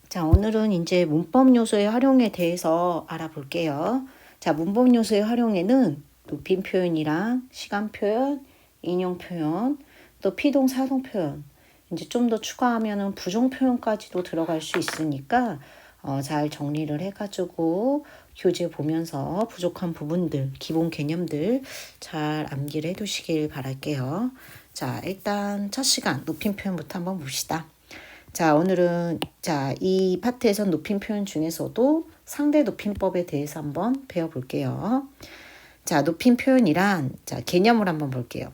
자, 오늘은 이제 문법 요소의 활용에 대해서 알아볼게요. 자, 문법 요소의 활용에는 높임 표현이랑 시간 표현, 인용 표현, 또 피동 사동 표현, 이제 좀 더 추가하면은 부정 표현까지도 들어갈 수 있으니까 잘 정리를 해가지고 교재 보면서 부족한 부분들, 기본 개념들 잘 암기를 해두시길 바랄게요. 자, 일단 첫 시간 높임 표현부터 한번 봅시다. 자, 오늘은 이 파트에선 높임 표현 중에서도 상대 높임법에 대해서 한번 배워볼게요. 자, 높임 표현이란 개념을 한번 볼게요.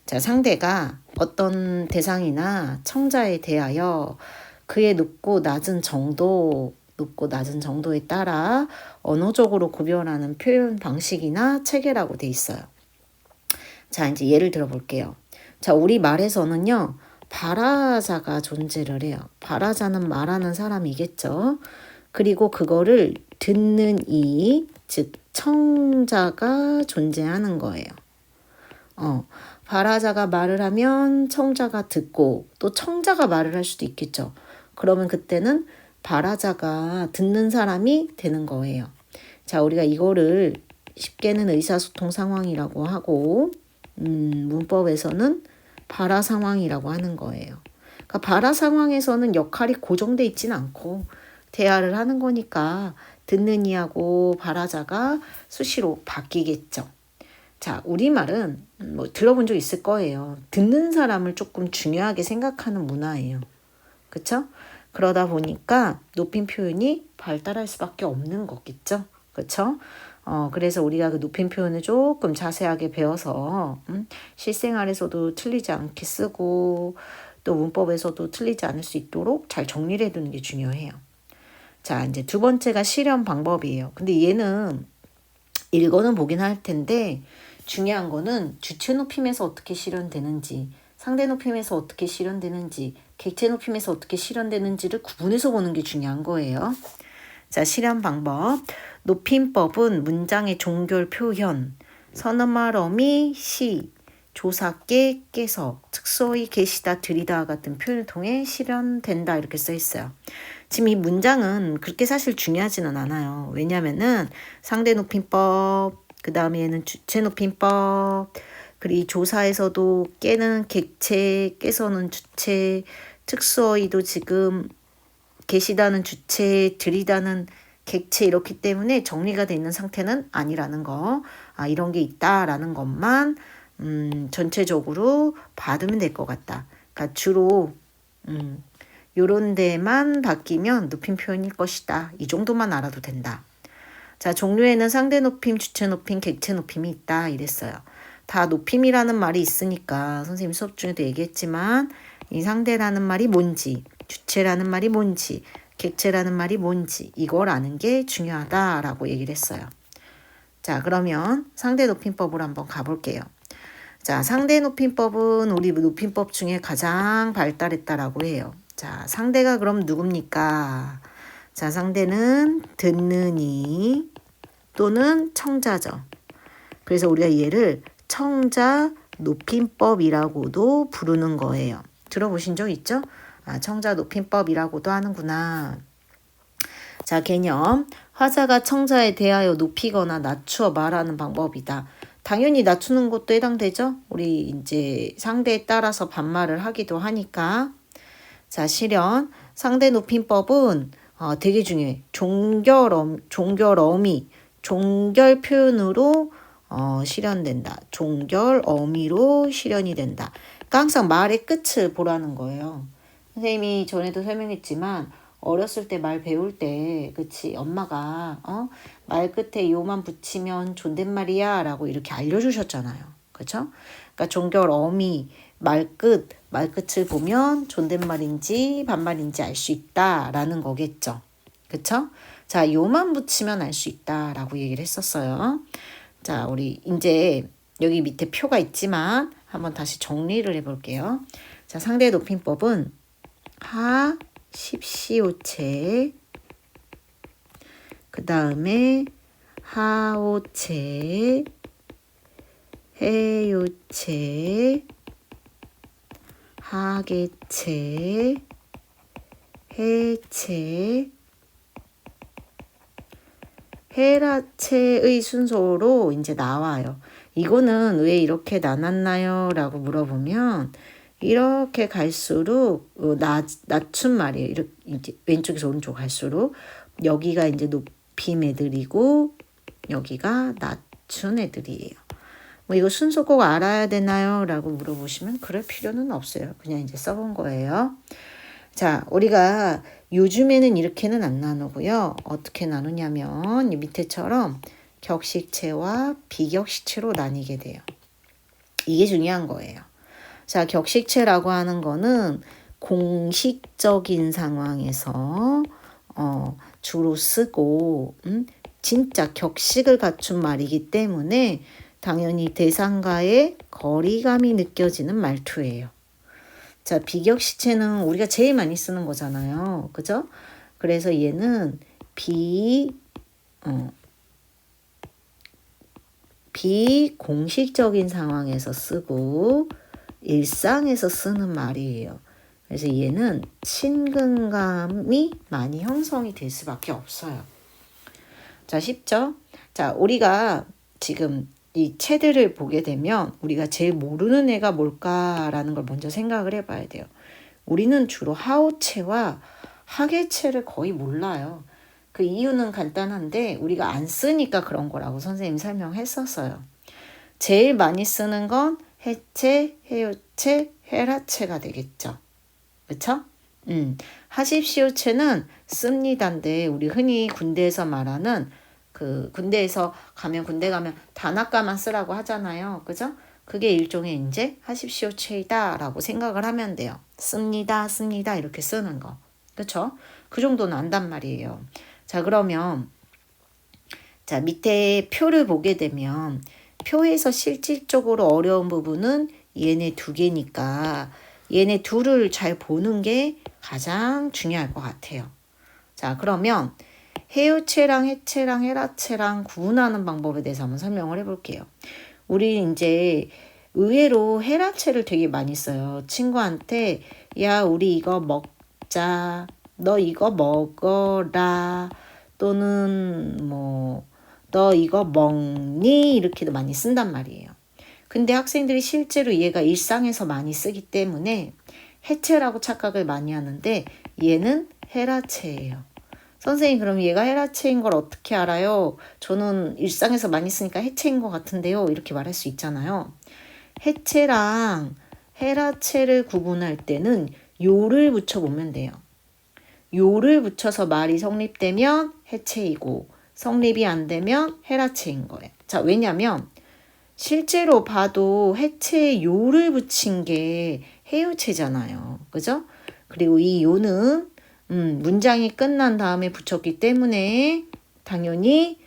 자, 상대가 어떤 대상이나 청자에 대하여 그의 높고 낮은 정도에 따라 언어적으로 구별하는 표현 방식이나 체계라고 돼 있어요. 자, 이제 예를 들어 볼게요. 자, 우리 말에서는요. 발화자가 존재를 해요. 발화자는 말하는 사람이겠죠. 그리고 그거를 듣는 이, 즉 청자가 존재하는 거예요. 발화자가 말을 하면 청자가 듣고 또 청자가 말을 할 수도 있겠죠. 그러면 그때는 발화자가 듣는 사람이 되는 거예요. 자, 우리가 이거를 쉽게는 의사소통 상황이라고 하고 문법에서는 발화 상황이라고 하는 거예요. 그러니까 발화 상황에서는 역할이 고정돼 있지는 않고 대화를 하는 거니까 듣는 이하고 발화자가 수시로 바뀌겠죠. 자, 우리말은 뭐 들어본 적 있을 거예요. 듣는 사람을 조금 중요하게 생각하는 문화예요. 그렇죠? 그러다 보니까 높임 표현이 발달할 수밖에 없는 거겠죠. 그렇죠? 그래서 우리가 그 높임 표현을 조금 자세하게 배워서 실생활에서도 틀리지 않게 쓰고 또 문법에서도 틀리지 않을 수 있도록 잘 정리를 해두는 게 중요해요. 자, 이제 두 번째가 실현 방법이에요. 근데 얘는 읽어는 보긴 할 텐데 중요한 거는 주체 높임에서 어떻게 실현되는지, 상대 높임에서 어떻게 실현되는지, 객체 높임에서 어떻게 실현되는지를 구분해서 보는 게 중요한 거예요. 자, 실현 방법. 높임법은 문장의 종결 표현, 선어말 어미, 시, 조사께, 깨서, 즉소의, 계시다, 들이다 같은 표현을 통해 실현된다 이렇게 써 있어요. 지금 이 문장은 그렇게 사실 중요하지는 않아요. 왜냐면은 상대 높임법, 그 다음에는 주체 높임법, 그리고 조사에서도 깨는 객체, 깨서는 주체, 특수어휘도 지금 계시다는 주체, 들이다는 객체 이렇기 때문에 정리가 돼 있는 상태는 아니라는 거. 이런 게 있다라는 것만 전체적으로 받으면 될 것 같다. 그러니까 주로 요런 데만 바뀌면 높임 표현일 것이다. 이 정도만 알아도 된다. 자, 종류에는 상대 높임, 주체 높임, 객체 높임이 있다 이랬어요. 다 높임이라는 말이 있으니까 선생님 수업 중에도 얘기했지만 이 상대라는 말이 뭔지, 주체라는 말이 뭔지, 객체라는 말이 뭔지 이걸 아는 게 중요하다라고 얘기를 했어요. 자, 그러면 상대 높임법으로 한번 가볼게요. 자, 상대 높임법은 우리 높임법 중에 가장 발달했다라고 해요. 자, 상대가 그럼 누굽니까? 자, 상대는 듣는 이 또는 청자죠. 그래서 우리가 얘를 청자 높임법이라고도 부르는 거예요. 들어보신 적 있죠? 청자 높임법이라고도 하는구나. 자, 개념. 화자가 청자에 대하여 높이거나 낮추어 말하는 방법이다. 당연히 낮추는 것도 해당되죠? 우리 이제 상대에 따라서 반말을 하기도 하니까. 자, 실현. 상대 높임법은 되게 중요해. 종결어미, 종결 표현으로 실현된다. 종결 어미로 실현이 된다. 그러니까 항상 말의 끝을 보라는 거예요. 선생님이 전에도 설명했지만 어렸을 때 말 배울 때 그치 엄마가 말 끝에 요만 붙이면 존댓말이야 라고 이렇게 알려주셨잖아요. 그렇죠? 그러니까 종결 어미 말끝을 보면 존댓말인지 반말인지 알 수 있다라는 거겠죠. 그렇죠? 자, 요만 붙이면 알 수 있다라고 얘기를 했었어요. 자, 우리 이제 여기 밑에 표가 있지만 한번 다시 정리를 해볼게요. 자, 상대 높임법은 하, 십시오체, 그 다음에 하오체, 해요체, 하계체, 해체, 헤라체의 순서로 이제 나와요. 이거는 왜 이렇게 나눴나요? 라고 물어보면 이렇게 갈수록 낮춘 말이에요. 이렇게 이제 왼쪽에서 오른쪽 갈수록 여기가 이제 높임 애들이고 여기가 낮춘 애들이에요. 뭐 이거 순서 꼭 알아야 되나요? 라고 물어보시면 그럴 필요는 없어요. 그냥 이제 써본 거예요. 자, 우리가 요즘에는 이렇게는 안 나누고요. 어떻게 나누냐면 이 밑에처럼 격식체와 비격식체로 나뉘게 돼요. 이게 중요한 거예요. 자, 격식체라고 하는 거는 공식적인 상황에서 주로 쓰고 진짜 격식을 갖춘 말이기 때문에 당연히 대상과의 거리감이 느껴지는 말투예요. 자, 비격식체는 우리가 제일 많이 쓰는 거잖아요. 그죠? 그래서 얘는 비공식적인 상황에서 쓰고 일상에서 쓰는 말이에요. 그래서 얘는 친근감이 많이 형성이 될 수밖에 없어요. 자, 쉽죠? 자, 우리가 지금 이 체들을 보게 되면 우리가 제일 모르는 애가 뭘까라는 걸 먼저 생각을 해봐야 돼요. 우리는 주로 하오체와 하계체를 거의 몰라요. 그 이유는 간단한데 우리가 안 쓰니까 그런 거라고 선생님이 설명했었어요. 제일 많이 쓰는 건 해체, 해요체, 헤라체가 되겠죠. 그쵸? 하십시오체는 씁니다인데 우리 흔히 군대에서 말하는 그 군대 가면 단아까만 쓰라고 하잖아요. 그죠? 그게 일종의 이제 하십시오체이다라고 생각을 하면 돼요. 씁니다 이렇게 쓰는 거. 그쵸? 그 정도는 안단 말이에요. 자, 그러면 자, 밑에 표를 보게 되면 표에서 실질적으로 어려운 부분은 얘네 두 개니까 얘네 둘을 잘 보는 게 가장 중요할 것 같아요. 자, 그러면 해요체랑 해체랑 헤라체랑 구분하는 방법에 대해서 한번 설명을 해볼게요. 우리 이제 의외로 헤라체를 되게 많이 써요. 친구한테 야, 우리 이거 먹자, 너 이거 먹어라, 또는 뭐 너 이거 먹니? 이렇게도 많이 쓴단 말이에요. 근데 학생들이 실제로 얘가 일상에서 많이 쓰기 때문에 해체라고 착각을 많이 하는데 얘는 헤라체예요. 선생님, 그럼 얘가 헤라체인 걸 어떻게 알아요? 저는 일상에서 많이 쓰니까 해체인 것 같은데요. 이렇게 말할 수 있잖아요. 해체랑 헤라체를 구분할 때는 요를 붙여보면 돼요. 요를 붙여서 말이 성립되면 해체이고 성립이 안 되면 헤라체인 거예요. 자, 왜냐면 실제로 봐도 해체에 요를 붙인 게 해요체잖아요. 그죠? 그리고 이 요는 문장이 끝난 다음에 붙였기 때문에 당연히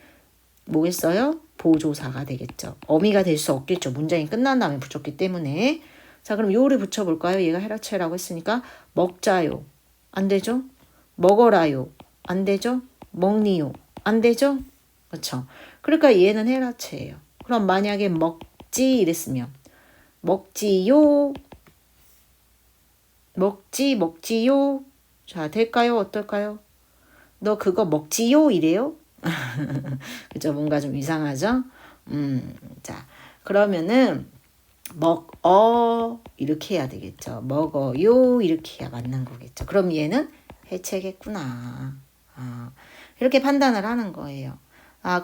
뭐겠어요? 보조사가 되겠죠. 어미가 될 수 없겠죠. 문장이 끝난 다음에 붙였기 때문에. 자, 그럼 요를 붙여볼까요? 얘가 헤라체라고 했으니까 먹자요. 안 되죠? 먹어라요. 안 되죠? 먹니요. 안 되죠? 그렇죠? 그러니까 얘는 헤라체예요. 그럼 만약에 먹지 이랬으면 먹지요. 먹지요. 자, 될까요? 어떨까요? 너 그거 먹지요? 이래요? 그죠? 뭔가 좀 이상하죠? 자, 그러면은 먹어 이렇게 해야 되겠죠. 먹어요 이렇게 해야 맞는 거겠죠. 그럼 얘는 해체겠구나. 이렇게 판단을 하는 거예요.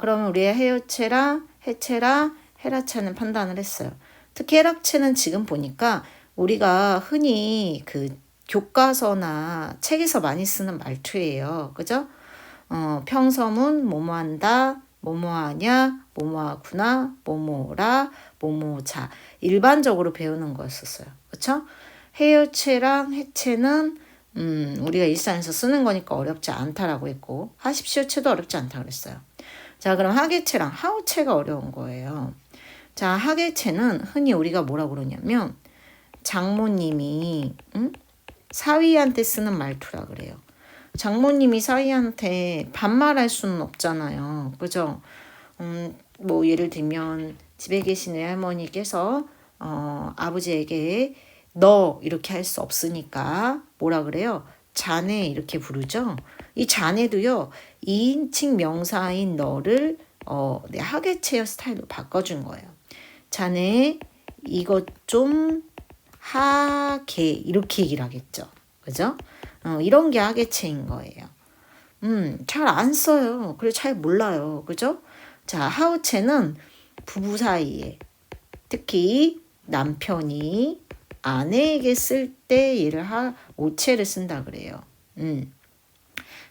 그러면 우리의 해요체랑 해체랑 헤라체는 판단을 했어요. 특히 헤라체는 지금 보니까 우리가 흔히 그 교과서나 책에서 많이 쓰는 말투예요. 그죠? 평서문 뭐뭐한다, 뭐뭐하냐, 뭐뭐하구나, 뭐뭐라, 뭐뭐자 일반적으로 배우는 거였었어요. 그렇죠? 해요체랑 해체는 우리가 일상에서 쓰는 거니까 어렵지 않다라고 했고 하십시오체도 어렵지 않다 그랬어요. 자, 그럼 하계체랑 하우체가 어려운 거예요. 자, 하계체는 흔히 우리가 뭐라고 그러냐면 장모님이 사위한테 쓰는 말투라 그래요. 장모님이 사위한테 반말할 수는 없잖아요. 그죠? 뭐 예를 들면 집에 계신 외할머니께서 아버지에게 너 이렇게 할 수 없으니까 뭐라 그래요? 자네 이렇게 부르죠. 이 자네도요. 2인칭 명사인 너를 내 하계체어 스타일로 바꿔준 거예요. 자네 이것 좀 하게 이렇게 얘기를 하겠죠. 그죠? 이런 게 하계체인 거예요. 잘 안 써요. 그리고 잘 몰라요. 그죠? 자, 하우체는 부부 사이에 특히 남편이 아내에게 쓸 때 얘를 오체를 쓴다 그래요.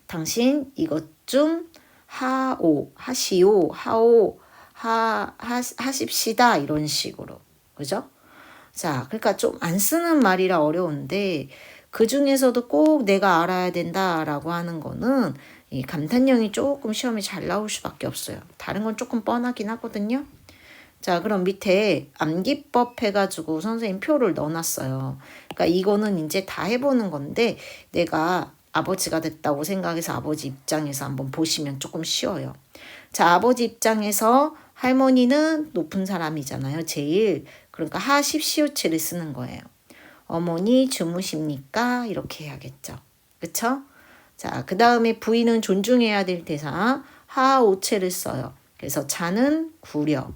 당신 이것 좀 하시오, 하십시다 이런 식으로. 그죠? 자, 그러니까 좀 안 쓰는 말이라 어려운데 그 중에서도 꼭 내가 알아야 된다라고 하는 거는 이 감탄형이 조금 시험에 잘 나올 수밖에 없어요. 다른 건 조금 뻔하긴 하거든요. 자, 그럼 밑에 암기법 해가지고 선생님 표를 넣어놨어요. 그러니까 이거는 이제 다 해보는 건데 내가 아버지가 됐다고 생각해서 아버지 입장에서 한번 보시면 조금 쉬워요. 자, 아버지 입장에서 할머니는 높은 사람이잖아요. 제일. 그러니까 하십시오체를 쓰는 거예요. 어머니 주무십니까? 이렇게 해야겠죠. 그쵸? 자, 그 다음에 부인은 존중해야 될 대사 하오체를 써요. 그래서 자는 구려.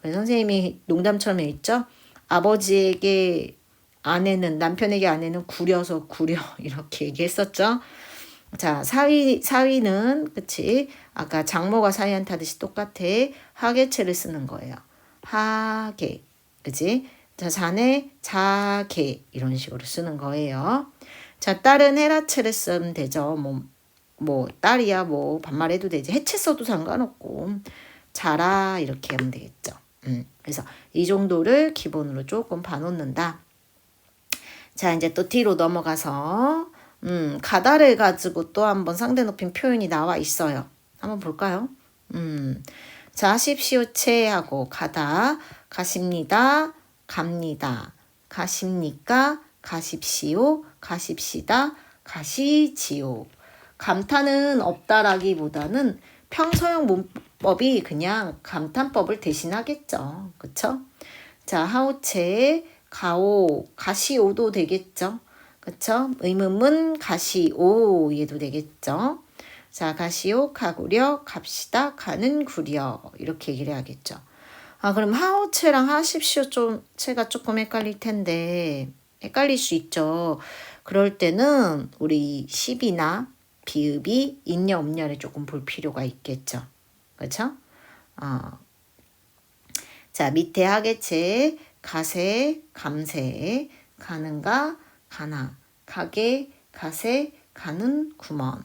선생님이 농담처럼 했죠. 아버지에게 아내는 남편에게 아내는 구려서 구려 이렇게 얘기했었죠. 자, 사위는 그치? 아까 장모가 사위한테 하듯이 똑같아. 하계체를 쓰는 거예요. 하계, 그치? 자, 자네 자계 이런 식으로 쓰는 거예요. 자, 딸은 헤라체를 쓰면 되죠. 뭐 딸이야 뭐 반말해도 되지. 해체 써도 상관없고 자라 이렇게 하면 되겠죠. 그래서 이 정도를 기본으로 조금 봐놓는다. 자, 이제 또 뒤로 넘어가서 가다를 가지고 또 한번 상대 높임 표현이 나와 있어요. 한번 볼까요? 자, 하십시오체하고 가다, 가십니다, 갑니다, 가십니까, 가십시오, 가십시다, 가시지요. 감탄은 없다라기보다는 평서형 문법이 그냥 감탄법을 대신하겠죠. 그쵸? 자, 하오체, 가오, 가시오도 되겠죠. 그쵸? 의문문 가시오 얘도 되겠죠. 자, 가시오, 가구려, 갑시다, 가는 구려 이렇게 얘기를 해야겠죠. 아, 그럼 하오체랑 하십시오 체가 조금 헷갈릴 텐데 헷갈릴 수 있죠. 그럴 때는 우리 시비나 비읍이 있냐 없냐를 조금 볼 필요가 있겠죠. 그렇죠? 자, 밑에 하계체 가세, 감세, 가는가, 가나, 가게, 가세, 가는 구먼.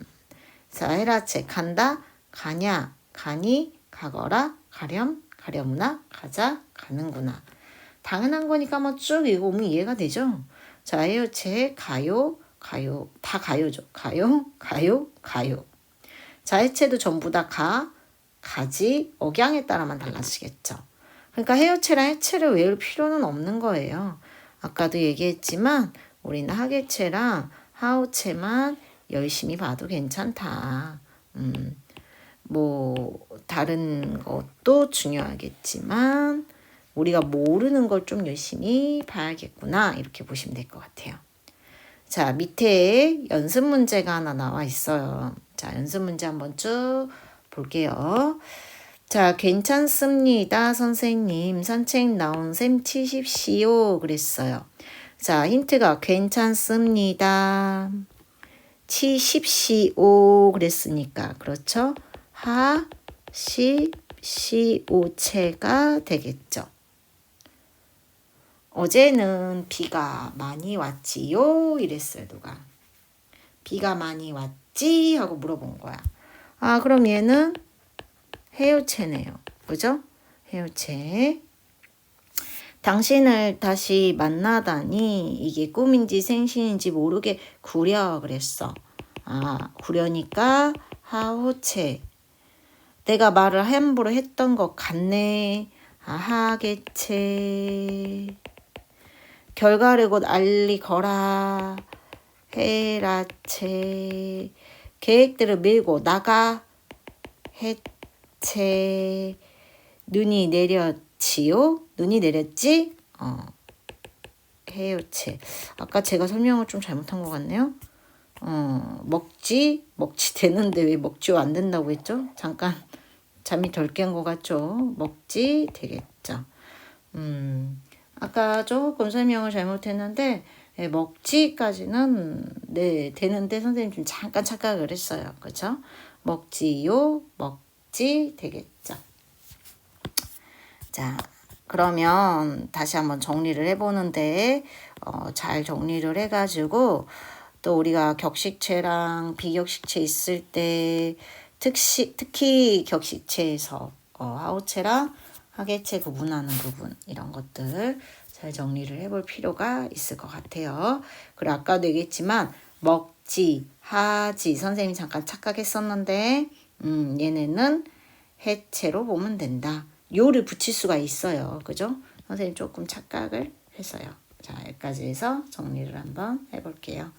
자, 헤라체 간다, 가냐, 가니, 가거라, 가렴, 가려무나, 가자, 가는구나. 당연한 거니까 뭐 쭉 읽어보면 이해가 되죠. 자, 해요체 가요, 가요, 다 가요죠. 가요, 가요, 가요. 자, 해체도 전부 다 가지, 억양에 따라만 달라지겠죠. 그러니까 해요체랑 해체를 외울 필요는 없는 거예요. 아까도 얘기했지만 우리는 하계체랑 하오체만 열심히 봐도 괜찮다. 뭐 다른 것도 중요하겠지만 우리가 모르는 걸 좀 열심히 봐야겠구나 이렇게 보시면 될 것 같아요. 자, 밑에 연습 문제가 하나 나와 있어요. 자, 연습 문제 한번 쭉 볼게요. 자, 괜찮습니다, 선생님. 산책 나온 셈 치십시오. 그랬어요. 자, 힌트가 괜찮습니다. 치십시오. 그랬으니까. 그렇죠? 하십시오체가 되겠죠. 어제는 비가 많이 왔지요? 이랬어요, 누가. 비가 많이 왔지? 하고 물어본 거야. 아, 그럼 얘는 해요체네요. 그죠? 해요체. 당신을 다시 만나다니 이게 꿈인지 생신인지 모르게 구려 그랬어. 아, 구려니까 하호체. 내가 말을 함부로 했던 것 같네. 아, 하계체. 결과를 곧 알리거라. 헤라체. 계획들을 밀고 나가. 해체. 눈이 내렸지요? 눈이 내렸지? 해요체. 아까 제가 설명을 좀 잘못한 것 같네요. 먹지 되는데 왜 먹지요 안 된다고 했죠? 잠깐 잠이 덜 깬 것 같죠? 먹지 되겠죠. 아까 조금 설명을 잘못했는데 먹지까지는 네 되는데 선생님 좀 잠깐 착각을 했어요. 그렇죠? 먹지요, 먹지 되겠죠. 자, 그러면 다시 한번 정리를 해보는데 잘 정리를 해가지고 또 우리가 격식체랑 비격식체 있을 때 특히 격식체에서 하우체랑 하계체 구분하는 부분 이런 것들 잘 정리를 해볼 필요가 있을 것 같아요. 그리고 아까도 얘기했지만 먹지, 하지 선생님이 잠깐 착각했었는데 얘네는 해체로 보면 된다. 요를 붙일 수가 있어요. 그죠? 선생님 조금 착각을 했어요. 자, 여기까지 해서 정리를 한번 해볼게요.